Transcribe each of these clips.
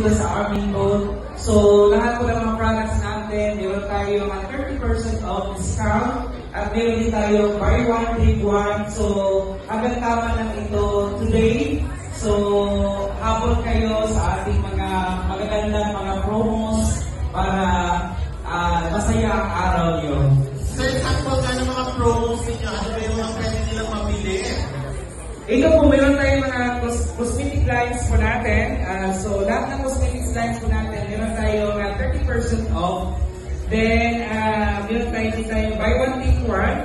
dito sa aming booth. So, lahat po ng mga products natin, meron tayo mga 30% off discount at meron din tayo buy one, take one. So, hanggang tama lang ito today. So, habol kayo sa ating mga magagandang mga promos para masaya ang araw nyo. So, example ka ng mga promos ninyo, ano ba yung mga pwede nilang mabili? Ito po, meron tayong mga cosmetic lines po natin. So, lahat ng cosmetic lines po natin, meron tayong 30% off. Then, meron tayong buy one, take one.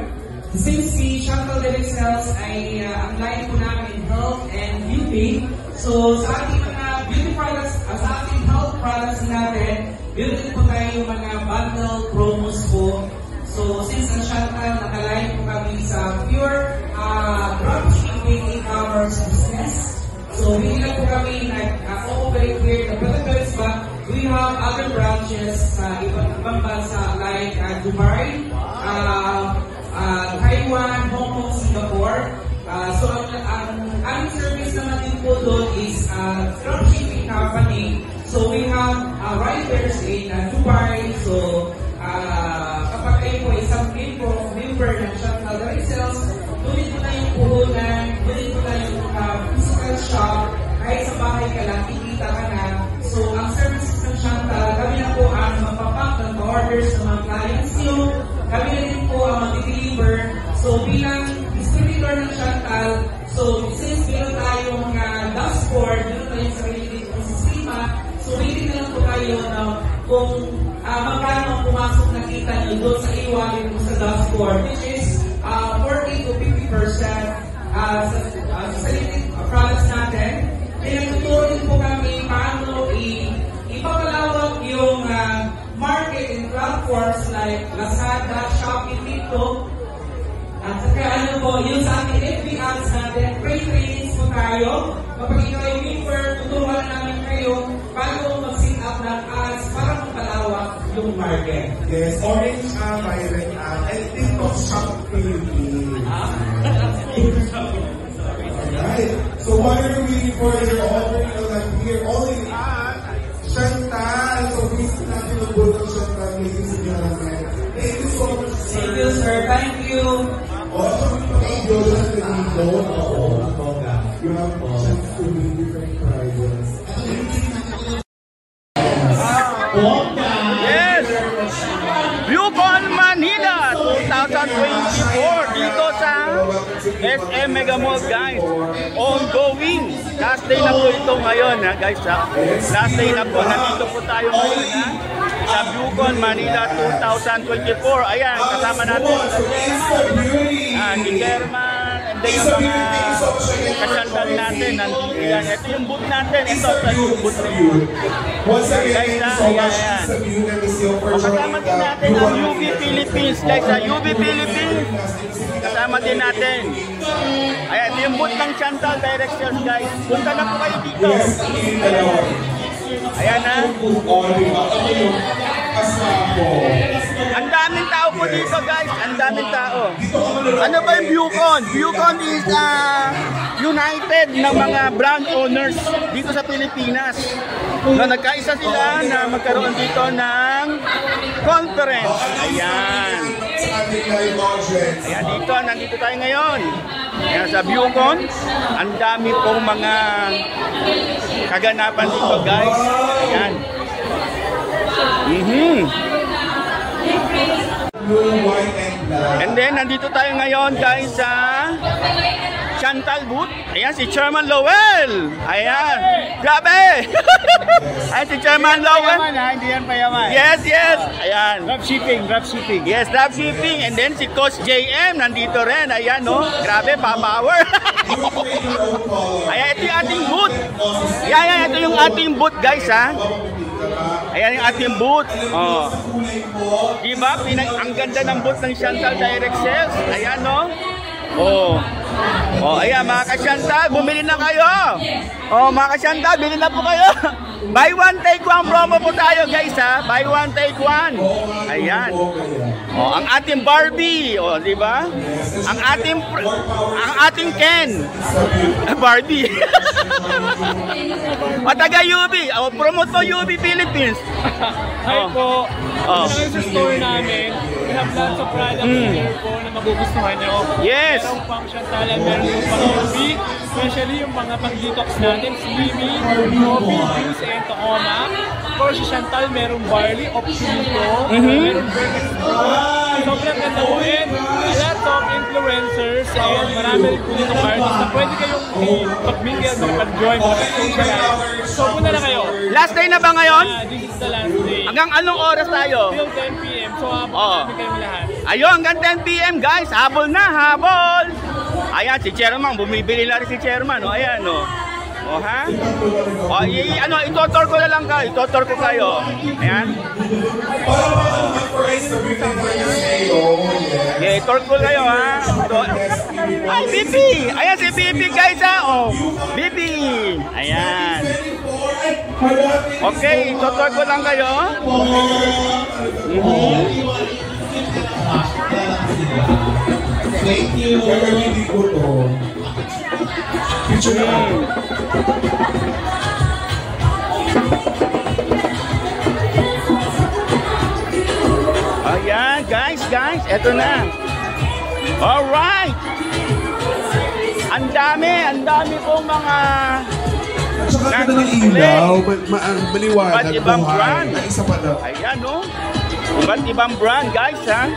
Since si Chantal Direct Sales ay ang line po namin, health and beauty. So, sa ating mga beauty products, sa ating health products natin, meron din po tayong mga bundle promos po. So, since ang Chantal, nakaline po kami sa pure dropshipping e-commerce business. So, hindi lang po kami nag-operate here in the Philippines, but we have other branches sa ibang bansa like Dubai, Taiwan, Hong Kong, Singapore. So, ang aming service naman din po doon is dropshipping company. So, we have riders in Dubai. So, kapag kayo po isang member ng Chantal Direct Sales, tuloy po na yung puhunan, tuloy po na yung physical shop, kahit sa bahay ka lang, kikita ka na. So, ang services ng Chantal, kami na po ang magpapack ng orders ng mga clients nyo. Kami na din po ang mag-deliver. So, bilang distributor ng Chantal, so, since meron tayong mga dashboard, meron tayong sarili ng sistema, so, waiting na lang po tayo na kung magkano pumasok na kita nyo doon sa e-wallet mo sa dashboard, which is 40 to 50% sa sarili products natin. Pinagtuturo din po kami paano ipapalawak yung market and platforms like Lazada, Shopee, TikTok. At saka ano po, yung sa ating FB ads natin, free trainings po tayo. Kapag ikaw ay member, tuturuan namin kayo paano mag-set up ng ads para magpalawak yung market. Yes, Orange, Violet, and TikTok Shop Philippines. Alright, so what are you waiting for? You're already here only at Chantal. So please natin ang booth ng Chantal. Thank you so much, sir. Thank you, sir. Thank you. Also, thank you sa dito. You have a chance to win different prizes. Yes! Viewcon Manila 2024 dito sa SM Mega Mall, guys. Ongoing. Last day na po ito ngayon, ha, guys. Ha? Last day na po. Nandito po tayo ngayon, ha? Sa Viewcon Manila 2024. Ayan, kasama natin si German, and then yung mga kasyandal natin. Nandito yan. Ito yung booth natin. Ito yung booth na yun. Guys, ha? Ayan. Kasama din natin ang UB Philippines. Guys, sa UB Philippines, kasama din natin. Ayan, ito yung booth ng Chantal Direct Sales, guys. Punta na po kayo dito. Ayan, ha? Ang daming tao po dito, guys. Ang daming tao. Ano ba yung Viewcon? Viewcon is united ng mga brand owners dito sa Pilipinas. Na nagkaisa sila na magkaroon dito ng conference. Ayan. Ayan, dito. Nandito tayo ngayon. Ayan, sa Viewcon. Ang dami pong mga kaganapan dito, guys. Ayan. And then, nandito tayo ngayon, guys, sa Chantal booth. Ayan, si Chairman Lowell. Ayan. Grabe! Ayan, si Chairman Lowell. Hindi yan payaman. Yes, yes. Ayan. Dropshipping. Yes, dropshipping. And then, si Coach JM, nandito rin. Ayan, no? Grabe, pa-power. Ayan, ito yung ating booth. Ayan, ito yung ating booth, guys, ha? Ayan yung ating booth. Oh. Diba? Ang ganda ng booth ng Chantal Direct Sales. Ayan, no? Oh. Oh, ayan mga ka-Chantal, bumili na kayo. Oh, mga ka-Chantal, bili na po kayo. Buy one, take one promo po tayo guys ha. Buy one, take one. Ayan. Oh, ang ating Barbie, oh, di ba? Ang ating Ken. Barbie. O taga UB, oh, promote mo UB Philippines. Hi po. Oh. Sa store namin, we have lots of products here po na magugustuhan nyo. Yes. Merong pang Chantal, meron yung pang UB, especially yung mga pang-detox natin, Slimming, Coffee, Juice, and Tacoma. For si Chantal, merong barley, Optimito, merong Vertex Pro. Sobrang ganda po. And a lot of influencers and marami rin po dito artists na pwede kayong mag-mingle, mag-join, mag-socialize. So, punta na kayo. Last day na ba ngayon? This is the last day. Hanggang anong oras tayo? Till 10 p.m. So, habang namin kayong lahat. Ayun, hanggang 10 p.m. guys. Habol na, habol. Ayan, si Chairman. Bumibili na rin si Chairman. O, ayan, o. O, ha? O, itotor ko na lang kayo. Itotor ko kayo. Ayan. Yeah, itor ko kayo, ha? Ay, BP! Ayan, si BP, guys, ha? O, BP! Ayan. Okay, itotor ko lang kayo. Thank you. Picture na. Ayan, guys, eto na. Alright. Ang dami pong mga At saka ganda ng ilaw, maliwanag, iba't ibang brand. Na isa pa daw. Ayan, no? Iba't ibang brand, guys, ha?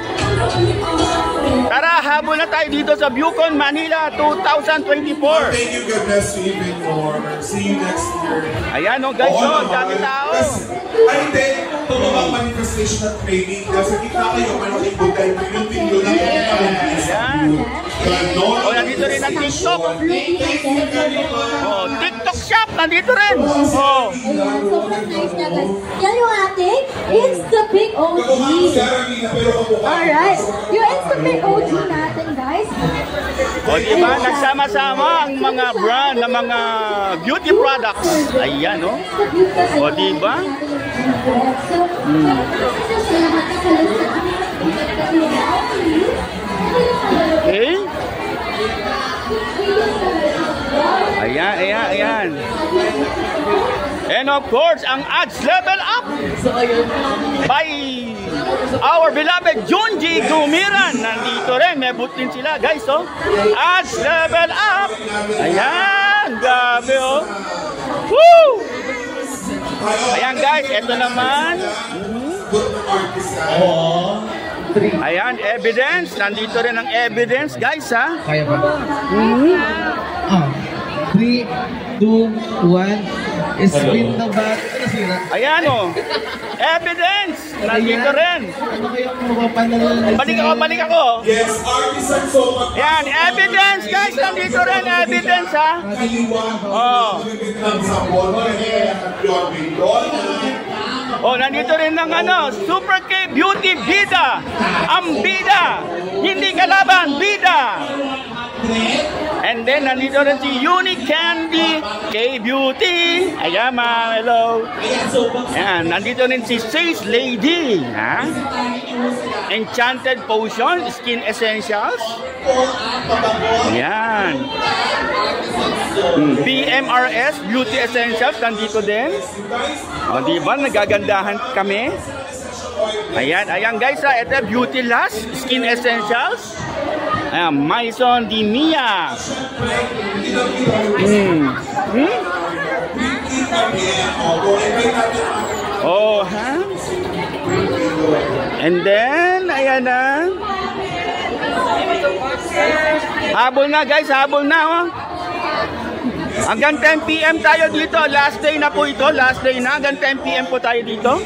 Tara, habol na tayo dito sa Bucon, Manila 2024. Thank you, God bless you even more. See you next year. Ayan, no, guys, oh, dami tao. Ay, hindi. Tumabang manifestation at training. Kasi kita kayo, malaking good time. Video lang yung Ayan. Oh, nandito rin ang TikTok. Oh, TikTok shop, nandito rin. Oh. Sobrang nice niya, guys. Yan yung ating Insta Big OG. Alright. Yung Insta Big OG natin, guys. O, diba? Nagsama-sama ang mga brand ng mga beauty products. Ayan, no? O, diba? Okay. Ayan. And of course, ang ads level up by our beloved Junji Gumiran. Nandito rin, may boot din sila, guys, oh. Ads level up. Ayan, gabi, oh. Woo! Ayan, guys, eto naman. Ayan, evidence. Nandito rin ang evidence, guys, ha? Kaya ba? 3, 2, 1. Spin the bat. Nasira. Ayan, oh. Evidence. Nandito rin. Ano kayong mapapanalo? Balik ako. Yes, artisan so Ayan, evidence, guys. Nandito rin, evidence, ha? Oh. Oh, nandito rin ng Super K Beauty Bida. Ang bida. Hindi kalaban, bida. And then, nandito rin si Unique Candy K Beauty. Ayan, ma'am. Hello. Ayan, nandito rin si Sage Lady. Ha? Enchanted Potion, Skin Essentials. Ayan. BMRS, Beauty Essentials. Nandito din. O, diba? Nagagandahan kami. Ayan, guys. Ito, Beauty Last, Skin Essentials. Ayan, Maison de Mia. Oh, ha? And then, ayan na. Habol na, guys. Habol na, oh. Hanggang 10 p.m. tayo dito. Last day na po ito. Last day na. Hanggang 10 p.m. po tayo dito.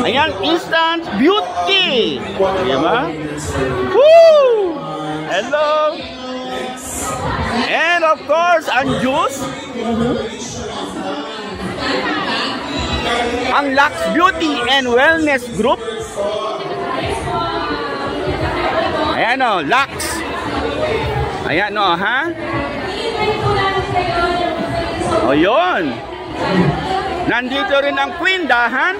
Ayan, Instant Beauty. Diba? Woo! Hello! And of course, ang juice. Ang Lux Beauty and Wellness Group. Ayan o, Lux. Ayan o, ha? O, yun. Nandito rin ang Queendahan.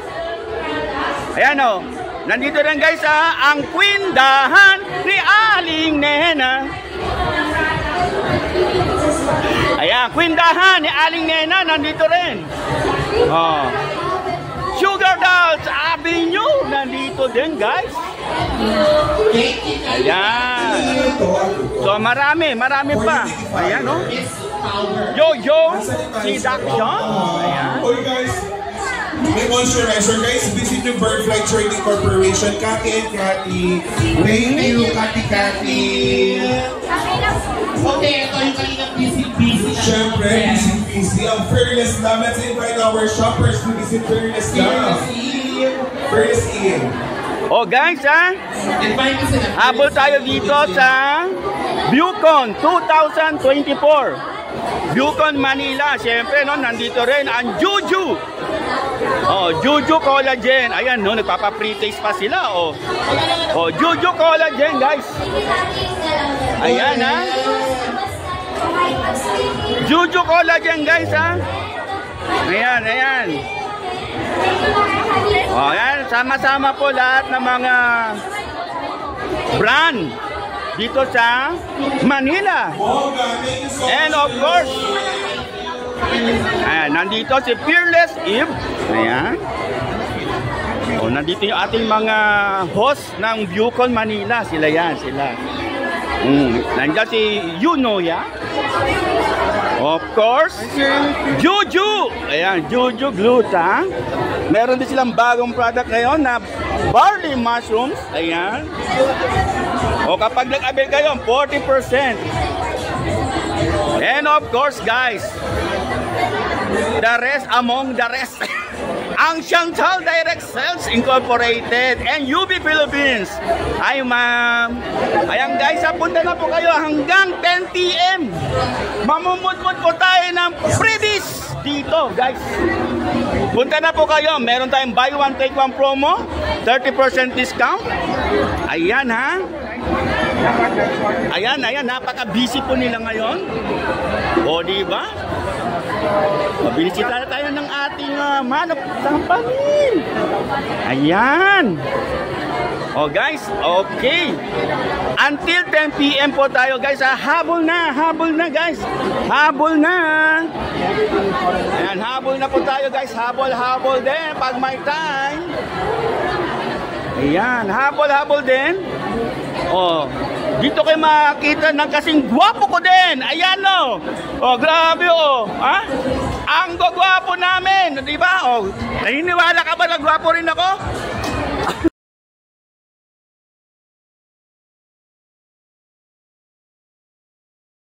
Ayan o. Nandito rin guys ha, ang Queendahan ni Aling Nena. Ayan, Queendahan ni Aling Nena, nandito rin. Oh. Sugar Dolls Avenue, nandito din guys. Ayan. So marami pa. Ayan o. Yo-Yo Seduction. Ayan. Okay guys, may moisturizer guys, visit yung Birdfly Trading Corporation. Kati and Kati. Thank you, Kati. Okay, ito yung kalinang busy. Siyempre, busy. Ang Fearless na. Let's invite our shoppers to visit Fearless na. Fearless Inn. Oh guys ha, habol tayo dito sa Bucon 2024. Bucon, Manila. Siyempre, no, nandito rin ang Juju. Oh, Juju Collagen. Ayan, no, nagpapa-pre-taste pa sila. Oh, Juju Collagen, guys. Ayan, ha. Juju Collagen, guys, ha. Ayan. Oh, ayan, sama-sama po lahat ng mga brand dito sa Manila. And of course, ayan, nandito si Fearless Eve. Ayan. O, nandito yung ating mga host ng Bucon, Manila. Sila yan, sila. Nandiyan si Yunoya. Of course, Juju. Ayan, Juju Gluta. Meron din silang bagong product ngayon na barley mushrooms. Ayan. O kapag nag-avail kayo, 40%. And of course, guys, the rest among the rest, ang Chantal Direct Sales Incorporated and UB Philippines. Ay ma'am. Ayan guys, punta na po kayo hanggang 10 PM. Mamumudmud po tayo ng freebies dito guys. Punta na po kayo. Meron tayong buy one take one promo, 30% discount. Ayan ha. Ayan, napaka-busy po nila ngayon. O, diba? Binisita na tayo ng ating manap sampanin. Ayan. O guys, okay. Until 10 PM po tayo guys. Habol na guys. Habol na. Ayan, habol na po tayo guys. Habol din pag may time. Ayan, habol din. Oh, dito kayo makita ng kasing gwapo ko din. Ayan o. Oh, grabe o. Ha? Ang gwapo namin, di ba? Oh, naniniwala ka ba na gwapo rin ako?